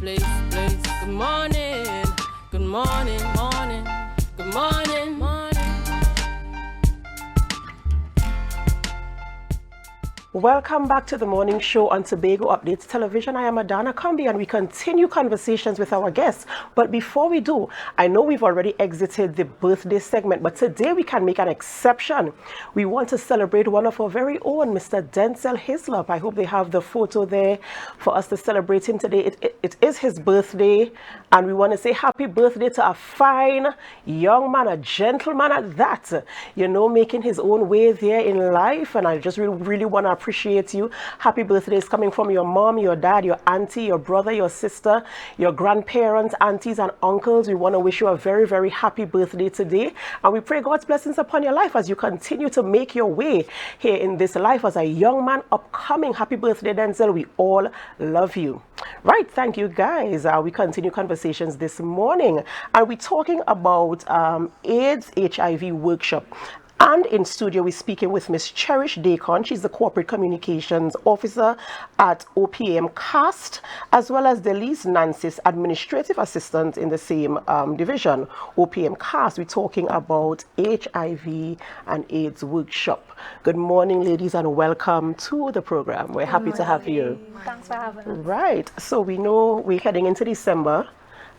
place. Good morning, good morning, morning, good morning, morning. Welcome back to the morning show on Tobago Updates Television. I am Adanna Combie and we continue conversations with our guests. But before we do, I know we've already exited the birthday segment, but today we can make an exception. We want to celebrate one of our very own, Mr. Denzel Hislop. I hope they have the photo there for us to celebrate him today. It is his birthday, and we want to say happy birthday to a fine young man, a gentleman at that, you know, making his own way there in life. And I just really want to appreciate you. Happy birthday is coming from your mom, your dad, your auntie, your brother, your sister, your grandparents, aunties and uncles. We want to wish you a very, very happy birthday today. And we pray God's blessings upon your life as you continue to make your way here in this life as a young man upcoming. Happy birthday, Denzel. We all love you. Right, thank you guys. We continue conversations this morning and we're talking about AIDS HIV workshop. And in studio, we're speaking with Miss Cherish Dacon. She's the Corporate Communications Officer at OPM-CAST, as well as Delyse Nancis, Administrative Assistant in the same division, OPM-CAST. We're talking about HIV and AIDS workshop. Good morning, ladies, and welcome to the program. We're happy to have you. Thanks for having us. Right. So we know we're heading into December,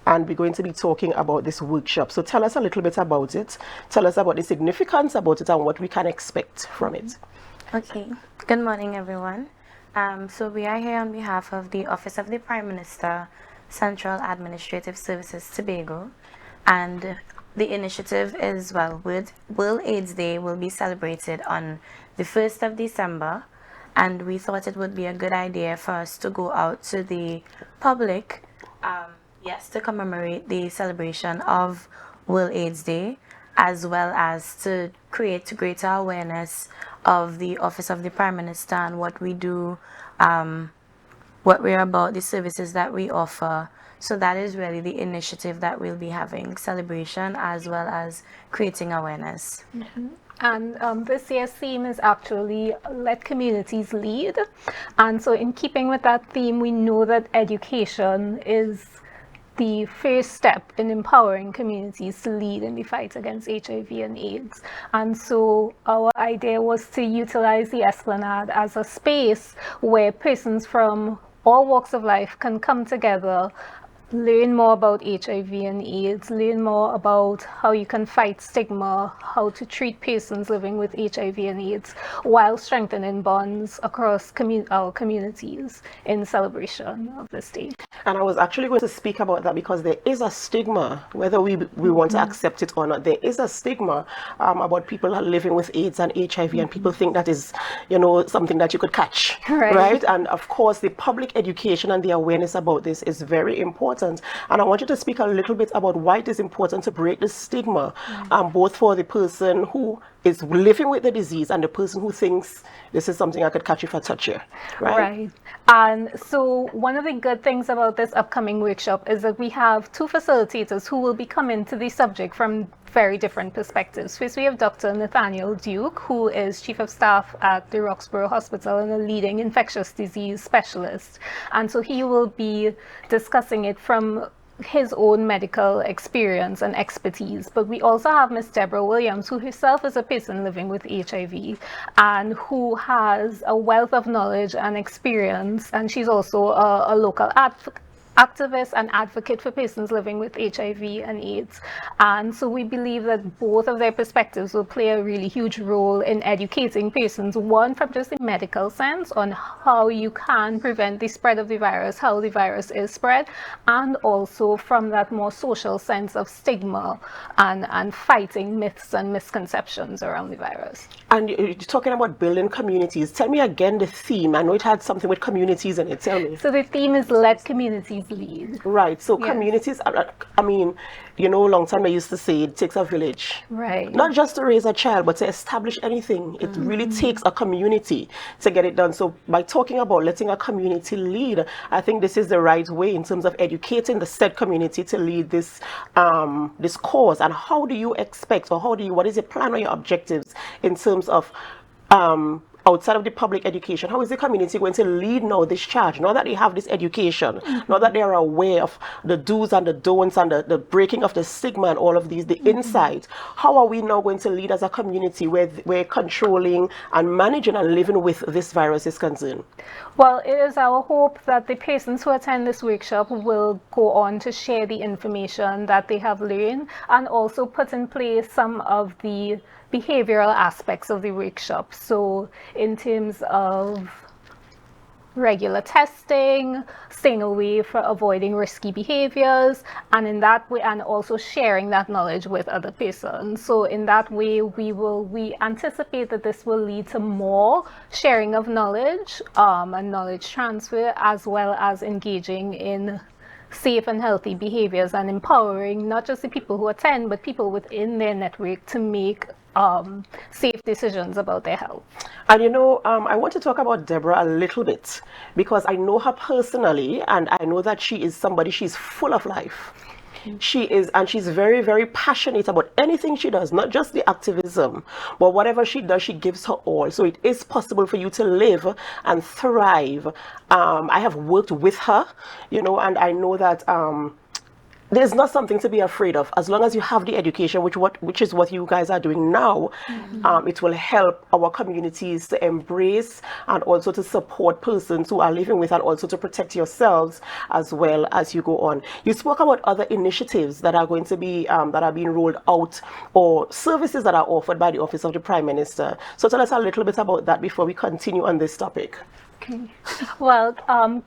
and we're going to be talking about this workshop. So tell us a little bit about it. Tell us about the significance about it and what we can expect from it. Okay. Good morning, everyone. So we are here on behalf of the Office of the Prime Minister, Central Administrative Services, Tobago. And the initiative is, well, World AIDS Day will be celebrated on the 1st of December. And we thought it would be a good idea for us to go out to the public, yes, to commemorate the celebration of World AIDS Day, as well as to create greater awareness of the Office of the Prime Minister and what we do, what we're about, the services that we offer. So that is really the initiative that we'll be having, celebration as well as creating awareness. Mm-hmm. And this year's theme is actually Let Communities Lead. And so in keeping with that theme, we know that education is the first step in empowering communities to lead in the fight against HIV and AIDS. And so our idea was to utilize the Esplanade as a space where persons from all walks of life can come together, learn more about HIV and AIDS, learn more about how you can fight stigma, how to treat persons living with HIV and AIDS, while strengthening bonds across our communities in celebration of this day. And I was actually going to speak about that because there is a stigma, whether we want to accept it or not, there is a stigma about people living with AIDS and HIV, and people think that is, you know, something that you could catch, right? And of course, the public education and the awareness about this is very important. And I want you to speak a little bit about why it is important to break the stigma, both for the person who is living with the disease and the person who thinks this is something I could catch if I touch you, right? And so one of the good things about this upcoming workshop is that we have two facilitators who will be coming to the subject from very different perspectives. First, we have Dr. Nathaniel Duke, who is Chief of Staff at the Roxborough Hospital and a leading infectious disease specialist. And so he will be discussing it from his own medical experience and expertise. But we also have Ms. Deborah Williams, who herself is a person living with HIV and who has a wealth of knowledge and experience, and she's also a local activist and advocate for persons living with HIV and AIDS. And so we believe that both of their perspectives will play a really huge role in educating persons, one from just the medical sense on how you can prevent the spread of the virus, how the virus is spread, and also from that more social sense of stigma and fighting myths and misconceptions around the virus. And you're talking about building communities. Tell me again the theme. I know it had something with communities in it. Tell me. So the theme is Let Communities Lead. Right. So communities, I mean, you know, a long time I used to say it takes a village. Right. Not just to raise a child, but to establish anything. It really takes a community to get it done. So by talking about letting a community lead, I think this is the right way in terms of educating the said community to lead this this cause. And how do you expect, or what is your plan or your objectives in terms of outside of the public education, how is the community going to lead now this charge? Now that they have this education, now that they are aware of the do's and the don'ts and the breaking of the stigma and all of these, the insights, how are we now going to lead as a community where we're controlling and managing and living with this virus is concerned? Well, it is our hope that the persons who attend this workshop will go on to share the information that they have learned and also put in place some of the behavioral aspects of the workshop. So in terms of regular testing, staying away for avoiding risky behaviors, and in that way, and also sharing that knowledge with other persons. So in that way, we anticipate that this will lead to more sharing of knowledge and knowledge transfer, as well as engaging in safe and healthy behaviors and empowering not just the people who attend, but people within their network to make safe decisions about their health. And you know, I want to talk about Deborah a little bit because I know her personally, and I know that she is somebody, she's full of life. She is, and she's very, very passionate about anything she does, not just the activism, but whatever she does, she gives her all. So it is possible for you to live and thrive. I have worked with her, you know, and I know that there's not something to be afraid of as long as you have the education, which is what you guys are doing now. It will help our communities to embrace and also to support persons who are living with, and also to protect yourselves as well as you go on. You spoke about other initiatives that are going to be that are being rolled out, or services that are offered by the Office of the Prime Minister. So tell us a little bit about that before we continue on this topic. Okay. Well,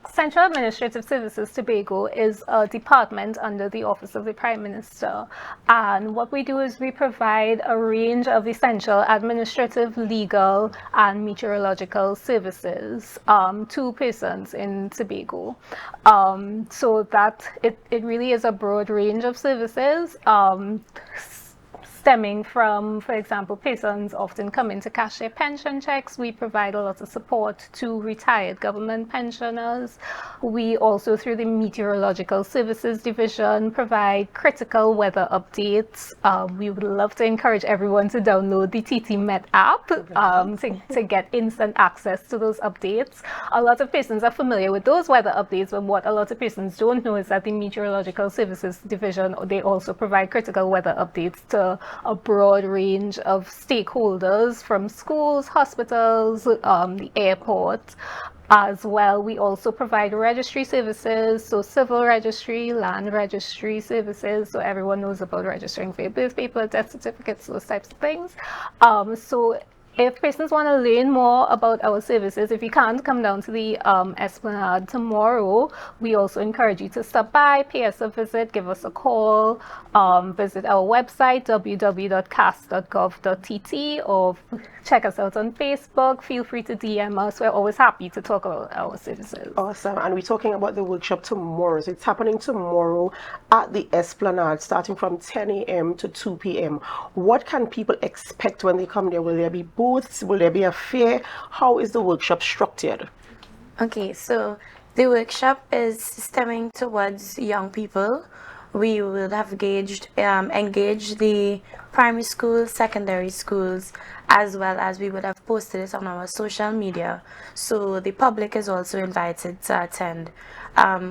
Central Administrative Services Tobago is a department under the Office of the Prime Minister, and what we do is we provide a range of essential administrative, legal and meteorological services to persons in Tobago. So that it really is a broad range of services, stemming from, for example, persons often come in to cash their pension checks. We provide a lot of support to retired government pensioners. We also, through the Meteorological Services Division, provide critical weather updates. We would love to encourage everyone to download the TT Met app to get instant access to those updates. A lot of persons are familiar with those weather updates, but what a lot of persons don't know is that the Meteorological Services Division, they also provide critical weather updates to a broad range of stakeholders, from schools, hospitals, the airport. As well, we also provide registry services, so civil registry, land registry services, so everyone knows about registering for your birth paper, death certificates, those types of things. So if persons want to learn more about our services, if you can't come down to the Esplanade tomorrow, we also encourage you to stop by, pay us a visit, give us a call, visit our website, www.cast.gov.tt, or check us out on Facebook. Feel free to DM us. We're always happy to talk about our services. Awesome. And we're talking about the workshop tomorrow. So it's happening tomorrow at the Esplanade, starting from 10 a.m. to 2 p.m. What can people expect when they come there? Will there be booths? Will there be a fair? How is the workshop structured? Okay, so the workshop is stemming towards young people. We will have engaged the primary schools, secondary schools, as well as we would have posted it on our social media. So the public is also invited to attend.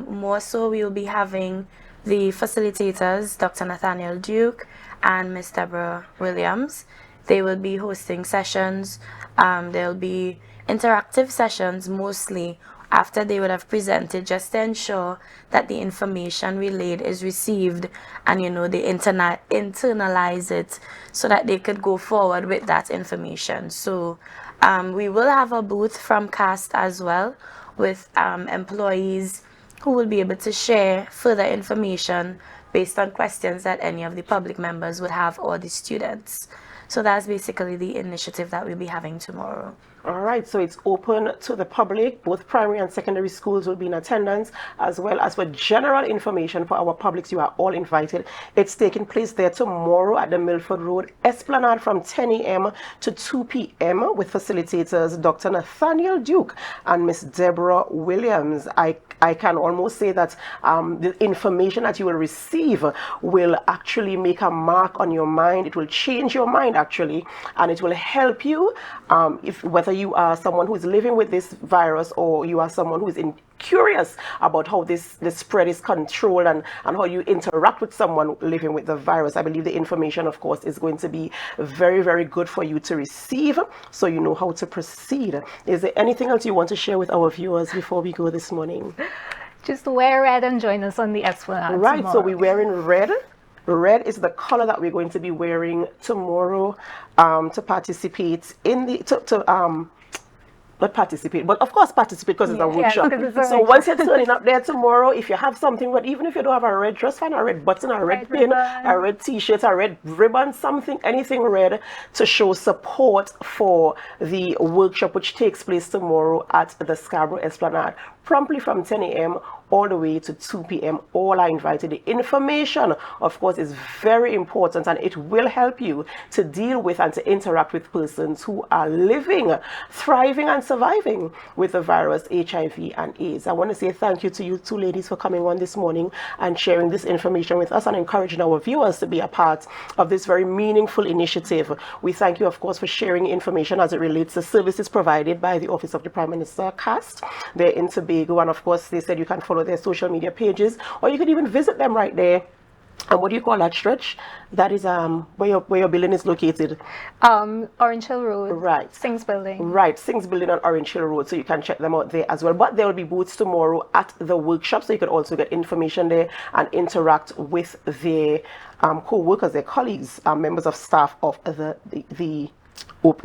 More so, we will be having the facilitators, Dr. Nathaniel Duke and Ms. Deborah Williams. They will be hosting sessions. There will be interactive sessions mostly after they would have presented, just to ensure that the information relayed is received and, you know, they internalize it so that they could go forward with that information. So we will have a booth from CAST as well, with employees who will be able to share further information based on questions that any of the public members would have, or the students. So that's basically the initiative that we'll be having tomorrow. All right, so it's open to the public. Both primary and secondary schools will be in attendance, as well as for general information for our publics. You are all invited. It's taking place there tomorrow at the Milford Road Esplanade from 10 a.m. to 2 p.m. with facilitators Dr. Nathaniel Duke and Miss Deborah Williams. I can almost say that the information that you will receive will actually make a mark on your mind. It will change your mind, actually, and it will help you, if whether whether you are someone who is living with this virus or you are someone who is curious about how this spread is controlled and how you interact with someone living with the virus, I believe the information, of course, is going to be very, very good for you to receive, so you know how to proceed. Is there anything else you want to share with our viewers before we go this morning? Just wear red and join us on the Esplanade Right, tomorrow. so we're wearing red. Red is the color that we're going to be wearing tomorrow to participate in the not participate, but of course participate because it's a workshop. So once you're turning up there tomorrow, if you have something, but even if you don't have a red dress, find a red button, a red pin, a red t-shirt, a red ribbon, something, anything red to show support for the workshop, which takes place tomorrow at the Scarborough Esplanade, promptly from 10 a.m. all the way to 2 p.m. All are invited. The information, of course, is very important, and it will help you to deal with and to interact with persons who are living, thriving, and surviving with the virus HIV and AIDS. I want to say thank you to you two ladies for coming on this morning and sharing this information with us and encouraging our viewers to be a part of this very meaningful initiative. We thank you, of course, for sharing information as it relates to services provided by the Office of the Prime Minister CAST. They're in Tobago, and of course they said you can follow their social media pages, or you could even visit them right there. And what do you call that stretch? That is where your building is located. Orange Hill Road. Right. Sings Building. Right, Sings Building on Orange Hill Road. So you can check them out there as well. But there will be booths tomorrow at the workshop, so you can also get information there and interact with their co-workers, their colleagues, members of staff of the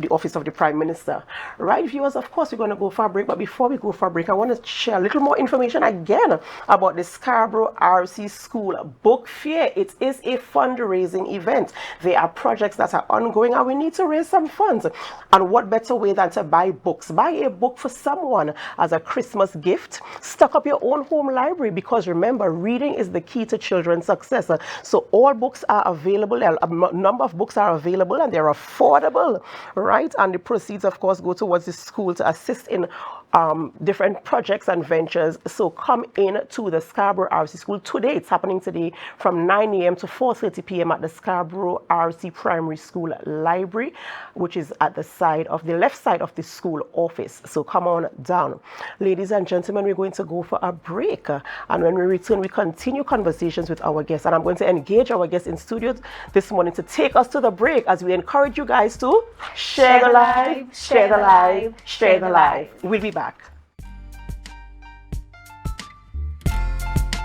Office of the Prime Minister. Right, viewers, of course, we're going to go for a break, but before we go for a break, I want to share a little more information again about the Scarborough RC School Book Fair. It is a fundraising event. There are projects that are ongoing, and we need to raise some funds. And what better way than to buy books? Buy a book for someone as a Christmas gift. Stock up your own home library, because remember, reading is the key to children's success. So all books are available. A number of books are available, and they're affordable. Right, and the proceeds, of course, go towards the school to assist in different projects and ventures. So come in to the Scarborough RC School today. It's happening today from 9 a.m. to 4:30 p.m. at the Scarborough RC Primary School Library, which is at the left side of the school office. So come on down. Ladies and gentlemen, we're going to go for a break. And when we return, we continue conversations with our guests. And I'm going to engage our guests in studio this morning to take us to the break, as we encourage you guys to share the live, share the live, share the live. We'll be back.